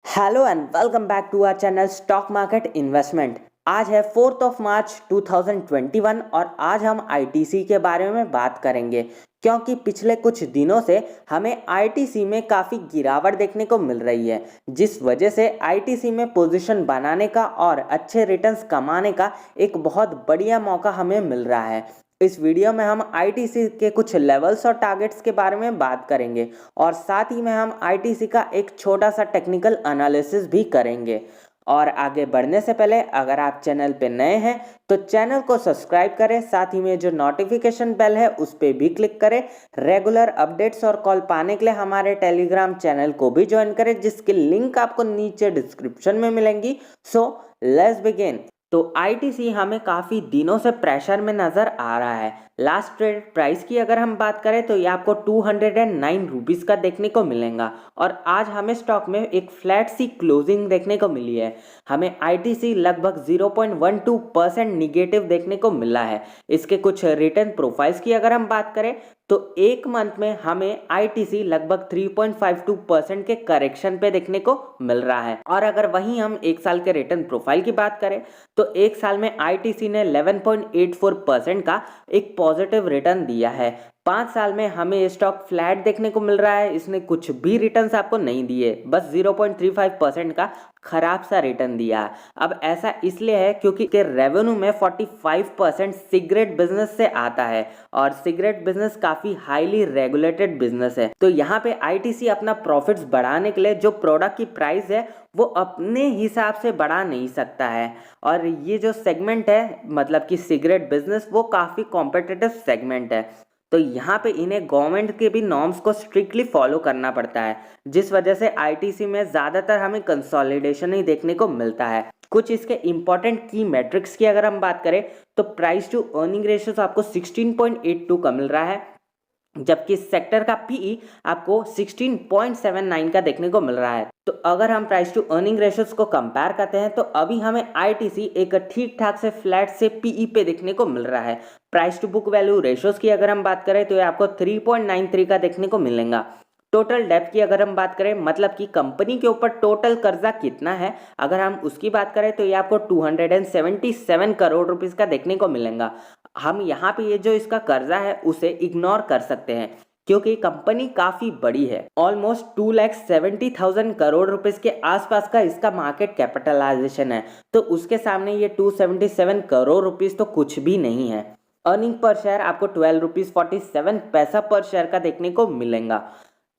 Hello and welcome back to our channel stock market investment. आज है 4 मार्च 2021 और आज हम आईटीसी के बारे में बात करेंगे क्योंकि पिछले कुछ दिनों से हमें आईटीसी में काफ़ी गिरावट देखने को मिल रही है, जिस वजह से आईटीसी में पोजीशन बनाने का और अच्छे रिटर्न्स कमाने का एक बहुत बढ़िया मौका हमें मिल रहा है। इस वीडियो में हम आईटीसी के कुछ लेवल्स और टारगेट्स के बारे में बात करेंगे और साथ ही में हम आईटीसी का एक छोटा सा टेक्निकल एनालिसिस भी करेंगे। और आगे बढ़ने से पहले अगर आप चैनल पे नए हैं तो चैनल को सब्सक्राइब करें, साथ ही में जो नोटिफिकेशन बेल है उस पर भी क्लिक करें। रेगुलर अपडेट्स और कॉल पाने के लिए हमारे टेलीग्राम चैनल को भी ज्वाइन करें, जिसकी लिंक आपको नीचे डिस्क्रिप्शन में मिलेंगी। So let's begin. तो आईटीसी हमें काफ़ी दिनों से प्रेशर में नज़र आ रहा है। लास्ट ट्रेड प्राइस की अगर हम बात करें तो ये आपको 209 रुपीज़ का देखने को मिलेगा और आज हमें स्टॉक में एक फ्लैट सी क्लोजिंग देखने को मिली है। हमें आईटीसी लगभग 0.12% निगेटिव देखने को मिला है। इसके कुछ रिटर्न प्रोफाइल्स की अगर हम बात करें तो एक मंथ में हमें आईटीसी लगभग 3.52% के करेक्शन पे देखने को मिल रहा है। और अगर वहीं हम एक साल के रिटर्न प्रोफाइल की बात करें तो एक साल में आईटीसी ने 11.84% का एक पॉजिटिव रिटर्न दिया है। 5 साल में हमें ये स्टॉक फ्लैट देखने को मिल रहा है, इसने कुछ भी रिटर्न्स आपको नहीं दिए, बस 0.35% का खराब सा रिटर्न दिया है। अब ऐसा इसलिए है क्योंकि के रेवेन्यू में 45% सिगरेट बिजनेस से आता है और सिगरेट बिजनेस काफी हाईली रेगुलेटेड बिजनेस है। तो यहाँ पे आईटीसी अपना प्रॉफिट्स बढ़ाने के लिए जो प्रोडक्ट की प्राइस है वो अपने हिसाब से बढ़ा नहीं सकता है। और ये जो सेगमेंट है मतलब कि सिगरेट बिजनेस वो काफ़ी कॉम्पिटिटिव सेगमेंट है, तो यहाँ पे इन्हें गवर्नमेंट के भी नॉर्म्स को स्ट्रिक्टली फॉलो करना पड़ता है, जिस वजह से आईटीसी में ज़्यादातर हमें कंसोलिडेशन ही देखने को मिलता है। कुछ इसके इंपॉर्टेंट की मैट्रिक्स की अगर हम बात करें तो प्राइस टू अर्निंग रेशियो आपको 16.82 का मिल रहा है, जबकि सेक्टर का पीई आपको 16.79 का देखने को मिल रहा है। तो अगर हम प्राइस टू अर्निंग रेशियोज को कंपेयर करते हैं तो अभी हमें आईटीसी एक ठीक ठाक से फ्लैट से पीई पे देखने को मिल रहा है। Price to book value ratios की अगर हम बात करें तो ये आपको 3.93 का देखने को मिलेगा। टोटल डेब्ट की अगर हम बात करें मतलब कि कंपनी के ऊपर टोटल कर्जा कितना है, अगर हम उसकी बात करें तो ये आपको 277 करोड़ रुपीस का देखने को मिलेगा। हम यहाँ पे ये जो इसका कर्जा है उसे इग्नोर कर सकते हैं क्योंकि कंपनी काफी बड़ी है। ऑलमोस्ट 2,70,000 करोड़ रुपीस के आसपास का इसका मार्केट कैपिटलाइजेशन है, तो उसके सामने ये 277 करोड़ रुपीस तो कुछ भी नहीं है। अर्निंग पर शेयर आपको 12 रुपीज 47 पैसा पर शेयर का देखने को मिलेगा।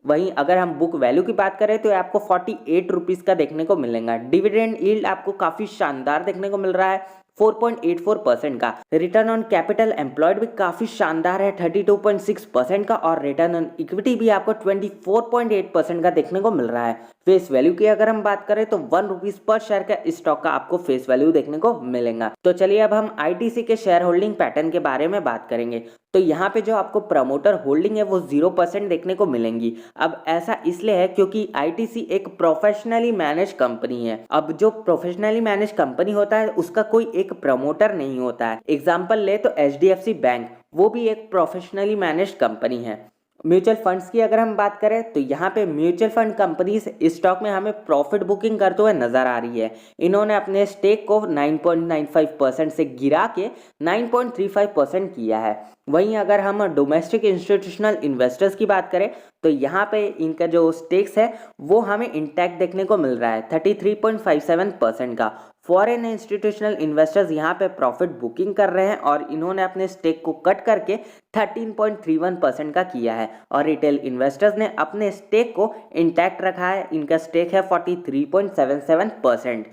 वहीं अगर हम बुक वैल्यू की बात करें तो आपको 48 रुपीज़ का देखने को मिलेगा। डिविडेंड यील्ड आपको काफ़ी शानदार देखने को मिल रहा है 4.84% का। रिटर्न ऑन कैपिटल एम्प्लॉयड भी काफ़ी शानदार है 32.6% का और रिटर्न ऑन इक्विटी भी आपको 24.8% का देखने को मिल रहा है। फेस वैल्यू की अगर हम बात करें तो 1 रुपीज़ पर शेयर का स्टॉक का आपको फेस वैल्यू देखने को मिलेगा। तो चलिए अब हम आईटीसी के शेयर होल्डिंग पैटर्न के बारे में बात करेंगे। तो यहाँ पे जो आपको प्रमोटर होल्डिंग है वो 0% देखने को मिलेंगी। अब ऐसा इसलिए है क्योंकि आईटीसी एक प्रोफेशनली मैनेज कंपनी है। अब जो प्रोफेशनली मैनेज कंपनी होता है उसका कोई एक प्रमोटर नहीं होता है। एग्जाम्पल ले तो एचडीएफसी बैंक, वो भी एक प्रोफेशनली मैनेज कंपनी है। म्यूचुअल फंड्स की अगर हम बात करें तो यहाँ पे म्यूचुअल फंड कंपनीज स्टॉक में हमें प्रॉफिट बुकिंग करते हुए नजर आ रही है। इन्होंने अपने स्टेक को 9.95% से गिरा के 9.35% किया है। वहीं अगर हम डोमेस्टिक इंस्टीट्यूशनल इन्वेस्टर्स की बात करें तो यहाँ पे इनका जो स्टेक्स है वो हमें इंटैक्ट देखने को मिल रहा है 33.57% का। फॉरेन इंस्टीट्यूशनल इन्वेस्टर्स यहाँ पे प्रॉफिट बुकिंग कर रहे हैं और इन्होंने अपने स्टेक को कट करके 13.31% का किया है और रिटेल इन्वेस्टर्स ने अपने स्टेक को इंटैक्ट रखा है। इनका स्टेक है 43.77%।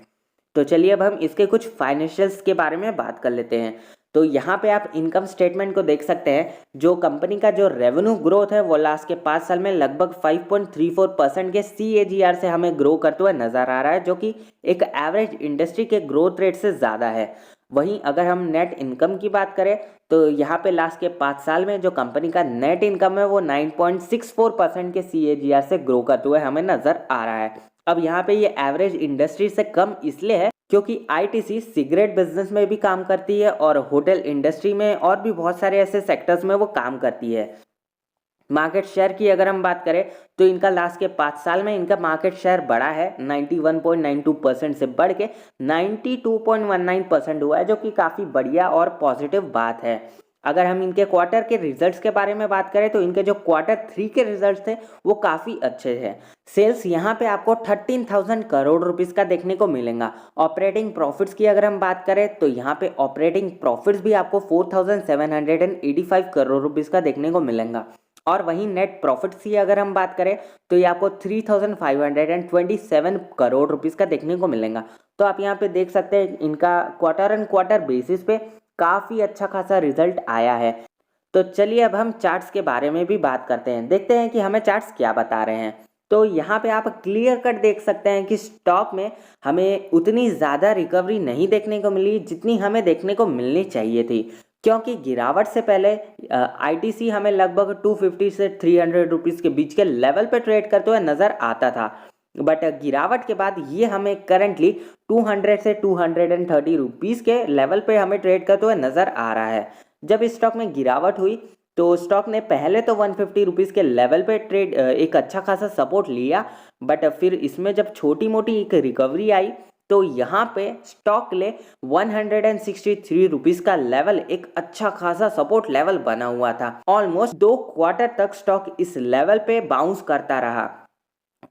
तो चलिए अब हम इसके कुछ फाइनेंशियल्स के बारे में बात कर लेते हैं। तो यहाँ पे आप इनकम स्टेटमेंट को देख सकते हैं। जो कंपनी का जो रेवेन्यू ग्रोथ है वो लास्ट के 5 साल में लगभग 5.34% के CAGR से हमें ग्रो करते हुए नजर आ रहा है, जो कि एक एवरेज इंडस्ट्री के ग्रोथ रेट से ज़्यादा है। वहीं अगर हम नेट इनकम की बात करें तो यहाँ पे लास्ट के 5 साल में जो कंपनी का नेट इनकम है वो 9.64% के CAGR से ग्रो करते हुए हमें नजर आ रहा है। अब यहाँ पे ये एवरेज इंडस्ट्री से कम इसलिए है क्योंकि आईटीसी सिगरेट बिजनेस में भी काम करती है और होटल इंडस्ट्री में और भी बहुत सारे ऐसे सेक्टर्स में वो काम करती है। मार्केट शेयर की अगर हम बात करें तो इनका लास्ट के 5 साल में इनका मार्केट शेयर बढ़ा है 91.92% से बढ़ के 92.19% हुआ है, जो कि काफ़ी बढ़िया और पॉजिटिव बात है। अगर हम इनके क्वार्टर के रिजल्ट्स के बारे में बात करें तो इनके जो Q3 के रिजल्ट्स थे वो काफ़ी अच्छे थे। सेल्स यहाँ पे आपको 13,000 करोड़ रुपीस का देखने को मिलेगा। ऑपरेटिंग प्रॉफिट्स की अगर हम बात करें तो यहाँ पे ऑपरेटिंग प्रॉफिट्स भी आपको 4,785 करोड़ रुपीस का देखने को मिलेगा। और वहीं नेट प्रॉफिट्स की अगर हम बात करें तो ये आपको 3,527 करोड़ रुपीस का देखने को मिलेगा। तो आप यहाँ पे देख सकते हैं इनका क्वार्टर एंड क्वार्टर बेसिस पे काफ़ी अच्छा खासा रिजल्ट आया है। तो चलिए अब हम चार्ट्स के बारे में भी बात करते हैं, देखते हैं कि हमें चार्ट्स क्या बता रहे हैं। तो यहाँ पे आप क्लियर कट देख सकते हैं कि स्टॉक में हमें उतनी ज़्यादा रिकवरी नहीं देखने को मिली जितनी हमें देखने को मिलनी चाहिए थी, क्योंकि गिरावट से पहले आईटीसी हमें लगभग 250 से 300 रुपीज़ के बीच के लेवल पे ट्रेड करते हुए नज़र आता था। बट गिरावट के बाद ये हमें करंटली 200 से 230 रुपीज़ के लेवल पे हमें ट्रेड करते हुए नज़र आ रहा है। जब इस स्टॉक में गिरावट हुई तो स्टॉक ने पहले तो 150 रुपीज़ के लेवल पे ट्रेड एक अच्छा खासा सपोर्ट लिया, बट फिर इसमें जब छोटी मोटी एक रिकवरी आई तो यहाँ पे स्टॉक ले 163 रुपीज़ का लेवल एक अच्छा खासा सपोर्ट लेवल बना हुआ था। ऑलमोस्ट 2 क्वार्टर तक स्टॉक इस लेवल पे बाउंस करता रहा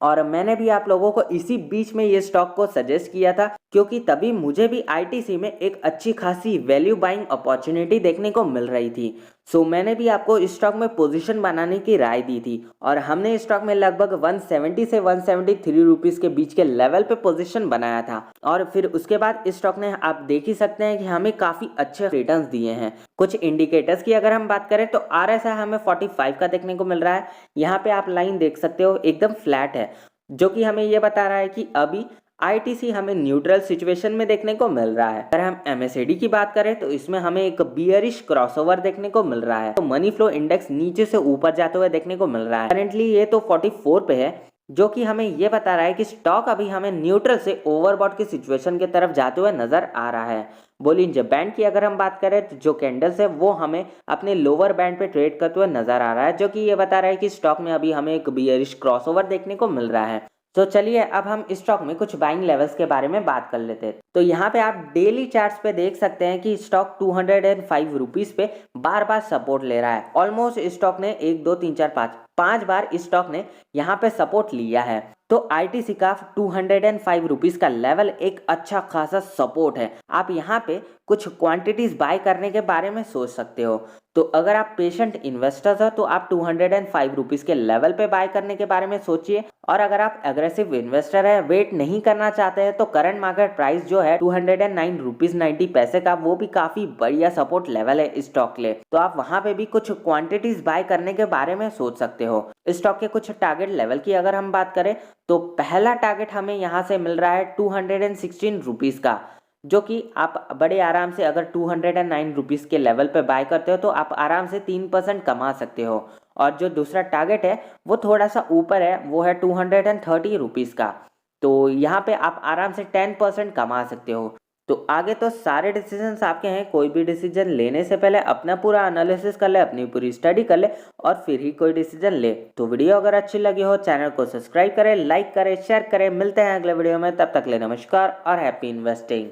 और मैंने भी आप लोगों को इसी बीच में ये स्टॉक को सजेस्ट किया था, क्योंकि तभी मुझे भी आईटीसी में एक अच्छी खासी वैल्यू बाइंग अपॉर्चुनिटी देखने को मिल रही थी। सो मैंने भी आपको इस स्टॉक में पोजीशन बनाने की राय दी थी और हमने इस स्टॉक में लगभग 170 से 173 रुपीज़ के बीच के लेवल पे पोजीशन बनाया था और फिर उसके बाद इस स्टॉक ने आप देख ही सकते हैं कि हमें काफ़ी अच्छे रिटर्न्स दिए हैं। कुछ इंडिकेटर्स की अगर हम बात करें तो RSI हमें 45 का देखने को मिल रहा है। यहाँ पे आप लाइन देख सकते हो एकदम फ्लैट है, जो कि हमें ये बता रहा है कि अभी आईटीसी हमें न्यूट्रल सिचुएशन में देखने को मिल रहा है। अगर हम एमएससीडी की बात करें तो इसमें हमें एक बियरिश क्रॉसओवर देखने को मिल रहा है। तो मनी फ्लो इंडेक्स नीचे से ऊपर जाते हुए देखने को मिल रहा है। करेंटली ये तो 44 पे है, जो कि हमें ये बता रहा है कि स्टॉक अभी हमें न्यूट्रल से ओवरबॉट की सिचुएशन की तरफ जाते हुए नजर आ रहा है। बोलिंजर बैंड की अगर हम बात करें तो जो कैंडल्स है वो हमें अपने लोअर बैंड पे ट्रेड करते हुए नजर आ रहा है, जो कि ये बता रहा है कि स्टॉक में अभी हमें एक बियरिश क्रॉसओवर देखने को मिल रहा है। तो चलिए अब हम इस स्टॉक में कुछ बाइंग लेवल्स के बारे में बात कर लेते हैं। तो यहाँ पे आप डेली चार्ट्स पे देख सकते हैं कि स्टॉक 205 रुपीज़ पे बार बार सपोर्ट ले रहा है। ऑलमोस्ट स्टॉक ने 1 2 3 4 5 बार इस स्टॉक ने यहाँ पे सपोर्ट लिया है। तो आईटीसी का 205 रुपीज़ का लेवल एक अच्छा खासा सपोर्ट है। आप यहाँ पे कुछ क्वांटिटीज बाय करने के बारे में सोच सकते हो। तो अगर आप पेशेंट इन्वेस्टर्स हो तो आप 205 रुपीज़ के लेवल पे बाय करने के बारे में सोचिए, और अगर आप एग्रेसिव इन्वेस्टर है, वेट नहीं करना चाहते हैं, तो करंट मार्केट प्राइस जो है 209 रुपीज़ 90 पैसे का, वो भी काफ़ी बढ़िया सपोर्ट लेवल है स्टॉक ले। तो आप वहाँ पे भी कुछ क्वांटिटीज बाय करने के बारे में सोच सकते हो। स्टॉक के कुछ टारगेट लेवल की अगर हम बात करें तो पहला टारगेट हमें यहाँ से मिल रहा है 216 रुपीज़ का, जो कि आप बड़े आराम से अगर 209 रुपीज़ के लेवल पे बाय करते हो तो आप आराम से 3% कमा सकते हो। और जो दूसरा टारगेट है वो थोड़ा सा ऊपर है, वो है 230 रुपीज़ का। तो यहाँ पे आप आराम से 10% कमा सकते हो। तो आगे तो सारे डिसीजंस आपके हैं। कोई भी डिसीजन लेने से पहले अपना पूरा एनालिसिस कर ले, अपनी पूरी स्टडी कर ले और फिर ही कोई डिसीजन ले। तो वीडियो अगर अच्छी लगी हो चैनल को सब्सक्राइब करें, लाइक करें, शेयर करें। मिलते हैं अगले वीडियो में, तब तक ले नमस्कार और हैप्पी इन्वेस्टिंग।